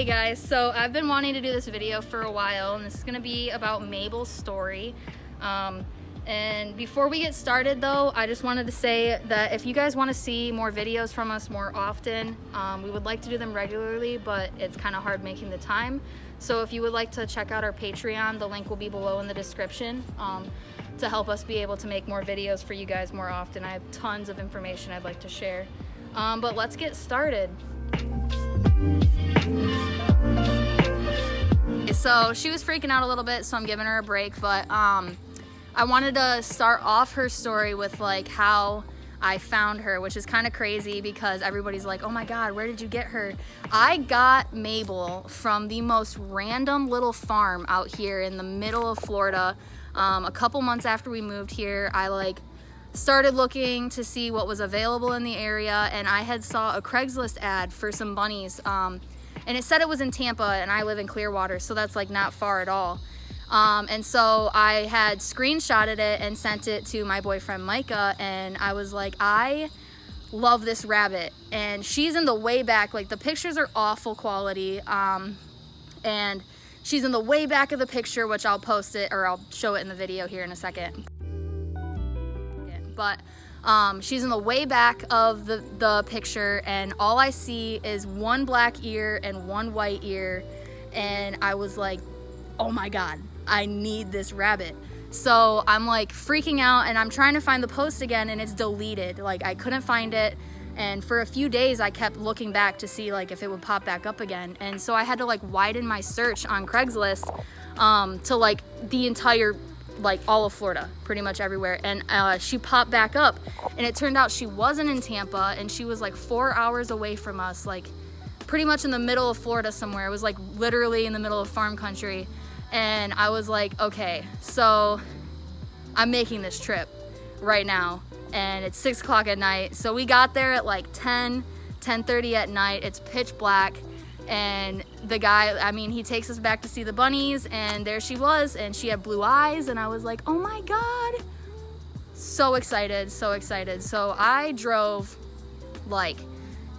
Hey guys, so I've been wanting to do this video for a while, and this is going to be about Mabel's story. And before we get started though, I just wanted to say that if you guys want to see more videos from us more often, we would like to do them regularly, but it's kind of hard making the time. So if you would like to check out our Patreon, the link will be below in the description, to help us be able to make more videos for you guys more often. I have tons of information I'd like to share. But let's get started. So she was freaking out a little bit, so I'm giving her a break, but I wanted to start off her story with like how I found her, which is kind of crazy because everybody's like, oh my god, where did you get her? I got Mabel from the most random little farm out here in the middle of Florida. A couple months after we moved here, I started looking to see what was available in the area, and I had saw a Craigslist ad for some bunnies, and it said it was in Tampa, and I live in Clearwater, so that's like not far at all. And so I had screenshotted it and sent it to my boyfriend Micah, and I was like, I love this rabbit, and she's in the way back, like the pictures are awful quality, and she's in the way back of the picture, which I'll post it, or I'll show it in the video here in a second. But she's in the way back of the picture, and all I see is one black ear and one white ear, and I was like, oh my god, I need this rabbit. So I'm like freaking out, and I'm trying to find the post again, and it's deleted. Like I couldn't find it, and for a few days I kept looking back to see like if it would pop back up again. And so I had to like widen my search on Craigslist to like the entire, like all of Florida, pretty much everywhere, and she popped back up, and it turned out she wasn't in Tampa, and she was like 4 hours away from us, like pretty much in the middle of Florida somewhere. It was like literally in the middle of farm country. And I was like, okay, so I'm making this trip right now, and it's 6 o'clock at night. So we got there at like 10:30 at night. It's pitch black, and the guy, I mean, he takes us back to see the bunnies, and there she was, and she had blue eyes, and I was like, oh my god, so excited, so excited. So I drove like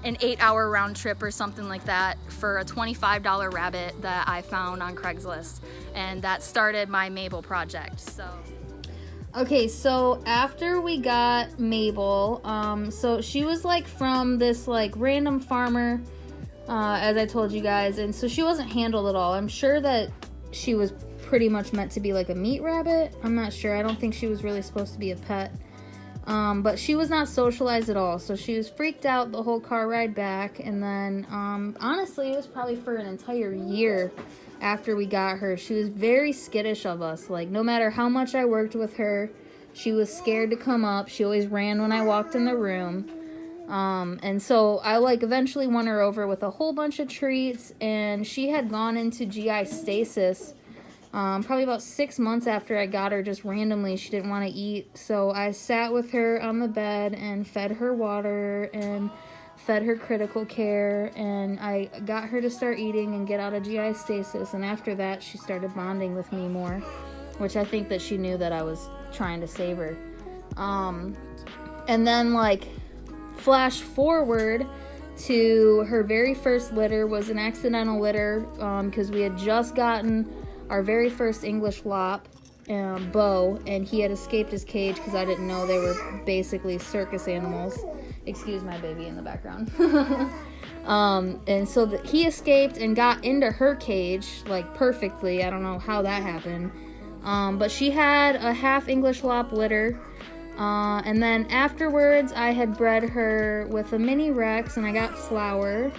an 8-hour round trip or something like that for a $25 rabbit that I found on Craigslist, and that started my Mabel project. So okay, so after we got Mabel, so she was like from this like random farmer, as I told you guys, and so she wasn't handled at all. I'm sure that she was pretty much meant to be like a meat rabbit. I'm not sure. I don't think she was really supposed to be a pet. But she was not socialized at all, so she was freaked out the whole car ride back. And then honestly, it was probably for an entire year after we got her. She was very skittish of us. Like no matter how much I worked with her, she was scared to come up. She always ran when I walked in the room. And so I like eventually won her over with a whole bunch of treats, and she had gone into GI stasis probably about 6 months after I got her. Just randomly, she didn't want to eat, so I sat with her on the bed and fed her water and fed her critical care, and I got her to start eating and get out of GI stasis. And after that, she started bonding with me more, which I think that she knew that I was trying to save her. And then like flash forward to her very first litter was an accidental litter, because we had just gotten our very first English lop, Bo, and he had escaped his cage because I didn't know they were basically circus animals. Excuse my baby in the background. And so he escaped and got into her cage like perfectly. I don't know how that happened. But she had a half English lop litter. And then afterwards I had bred her with a mini Rex, and I got Flower.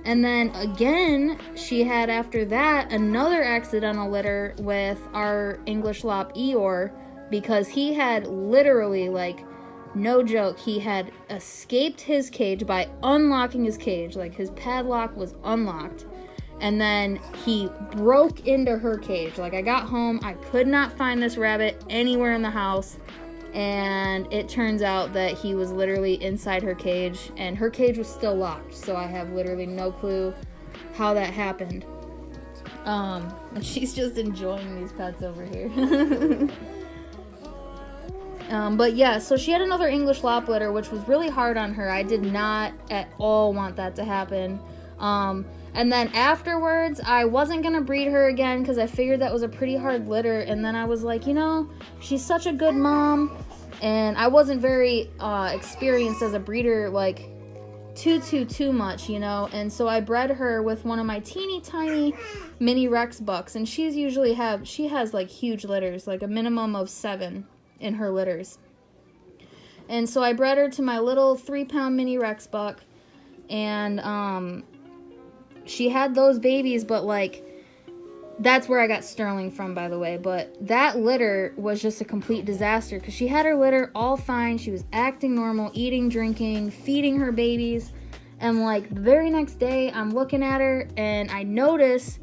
And then again, she had after that another accidental litter with our English lop Eeyore, because he had literally, like, no joke, he had escaped his cage by unlocking his cage. Like his padlock was unlocked, and then he broke into her cage. Like I got home, I could not find this rabbit anywhere in the house, and it turns out that he was literally inside her cage, and her cage was still locked, so I have literally no clue how that happened. And she's just enjoying these pets over here. But yeah, so she had another English lop litter, which was really hard on her. I did not at all want that to happen. And then afterwards, I wasn't going to breed her again because I figured that was a pretty hard litter. And then I was like, you know, she's such a good mom. And I wasn't very experienced as a breeder, like, too much, you know. And so I bred her with one of my teeny tiny mini Rex bucks. And she has, like, huge litters, like a minimum of 7 in her litters. And so I bred her to my little 3-pound mini Rex buck. And, she had those babies, but, like, that's where I got Sterling from, by the way. But that litter was just a complete disaster because she had her litter all fine. She was acting normal, eating, drinking, feeding her babies. And, like, the very next day, I'm looking at her, and I notice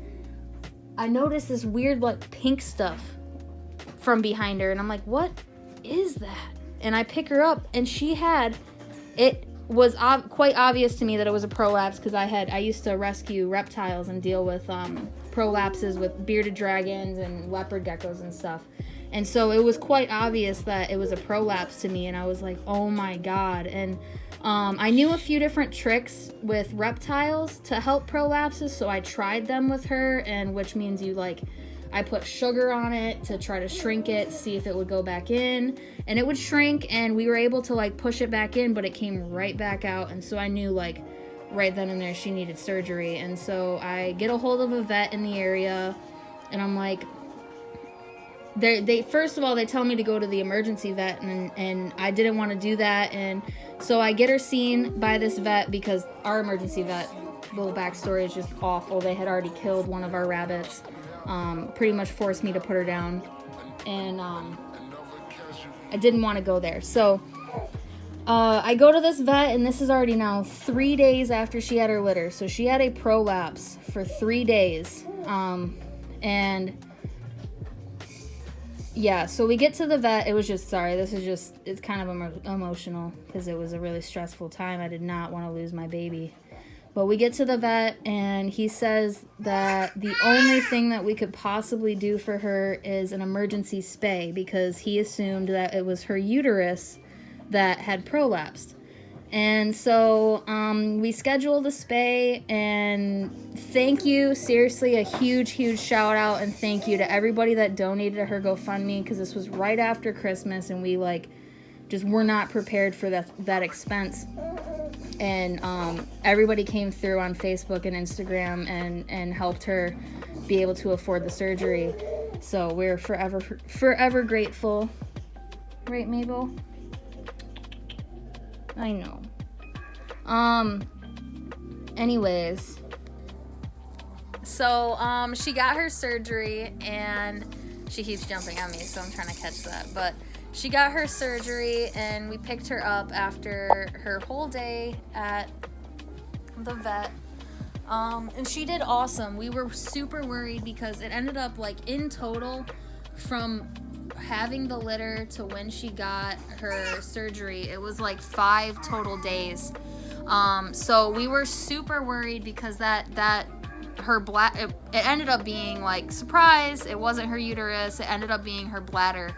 this weird, like, pink stuff from behind her. And I'm like, what is that? And I pick her up, and it was quite obvious to me that it was a prolapse because I used to rescue reptiles and deal with prolapses with bearded dragons and leopard geckos and stuff. And so it was quite obvious that it was a prolapse to me, and I was like, oh my god. And I knew a few different tricks with reptiles to help prolapses, so I tried them with her, and which means I put sugar on it to try to shrink it, see if it would go back in, and it would shrink, and we were able to, like, push it back in, but it came right back out. And so I knew, like, right then and there she needed surgery. And so I get a hold of a vet in the area, and I'm like, they first of all, they tell me to go to the emergency vet, and I didn't want to do that. And so I get her seen by this vet because our emergency vet, little backstory, is just awful. They had already killed one of our rabbits. Pretty much forced me to put her down, and I didn't want to go there. So I go to this vet, and this is already now 3 days after she had her litter. So she had a prolapse for 3 days, and yeah, so we get to the vet. It was just, it's kind of emotional because it was a really stressful time. I did not want to lose my baby. But we get to the vet, and he says that the only thing that we could possibly do for her is an emergency spay because he assumed that it was her uterus that had prolapsed. And so we scheduled a spay, and thank you, seriously, a huge shout out and thank you to everybody that donated to her GoFundMe because this was right after Christmas, and we, like, just were not prepared for that expense. And everybody came through on Facebook and Instagram and helped her be able to afford the surgery. So we're forever grateful. Right, Mabel? I know. Anyways. So, she got her surgery, and she keeps jumping on me, so I'm trying to catch that. But she got her surgery, and we picked her up after her whole day at the vet. And she did awesome. We were super worried because it ended up, like, in total, from having the litter to when she got her surgery, it was like 5 total days. So we were super worried because it ended up being, like, surprise, it wasn't her uterus, it ended up being her bladder.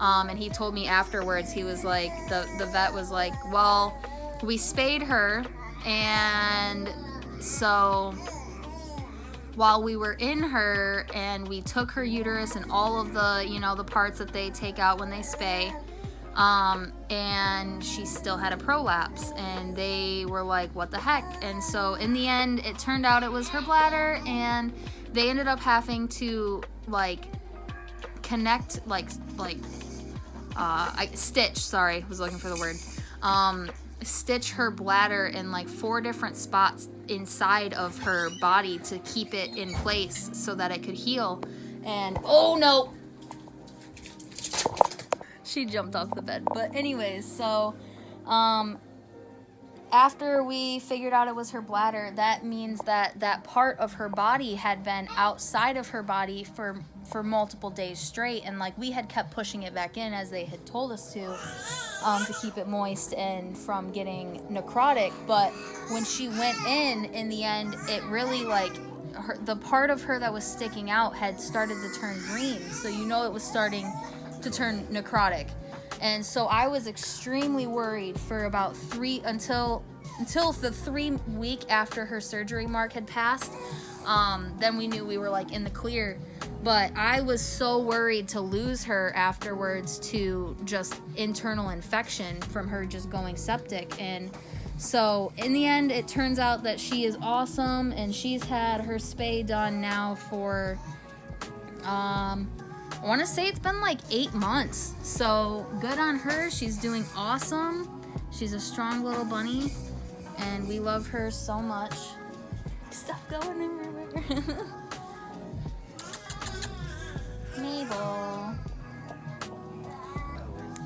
And he told me afterwards, he was like, the vet was like, well, we spayed her, and so while we were in her and we took her uterus and all of the, the parts that they take out when they spay, and she still had a prolapse, and they were like, what the heck? And so in the end, it turned out it was her bladder, and they ended up having to, like, connect, stitch her bladder in, like, 4 different spots inside of her body to keep it in place so that it could heal. And oh no, she jumped off the bed. But anyways, so after we figured out it was her bladder, that means that that part of her body had been outside of her body for multiple days straight, and, like, we had kept pushing it back in as they had told us to keep it moist and from getting necrotic. But when she went in the end, it really, like, the part of her that was sticking out had started to turn green, so it was starting to turn necrotic. And so I was extremely worried for about until until the 3 week after her surgery mark had passed. Then we knew we were like in the clear. But I was so worried to lose her afterwards to just internal infection from her just going septic. And so in the end, it turns out that she is awesome, and she's had her spay done now for, I want to say it's been like 8 months. So good on her. She's doing awesome. She's a strong little bunny, and we love her so much. Stop going everywhere. Mabel.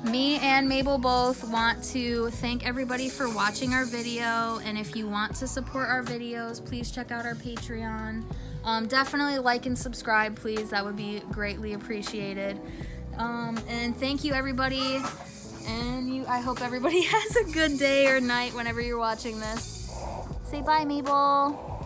Me and Mabel both want to thank everybody for watching our video, and if you want to support our videos, please check out our Patreon. Definitely like and subscribe, please. That would be greatly appreciated. And thank you, everybody. And I hope everybody has a good day or night whenever you're watching this. Say bye, Mabel.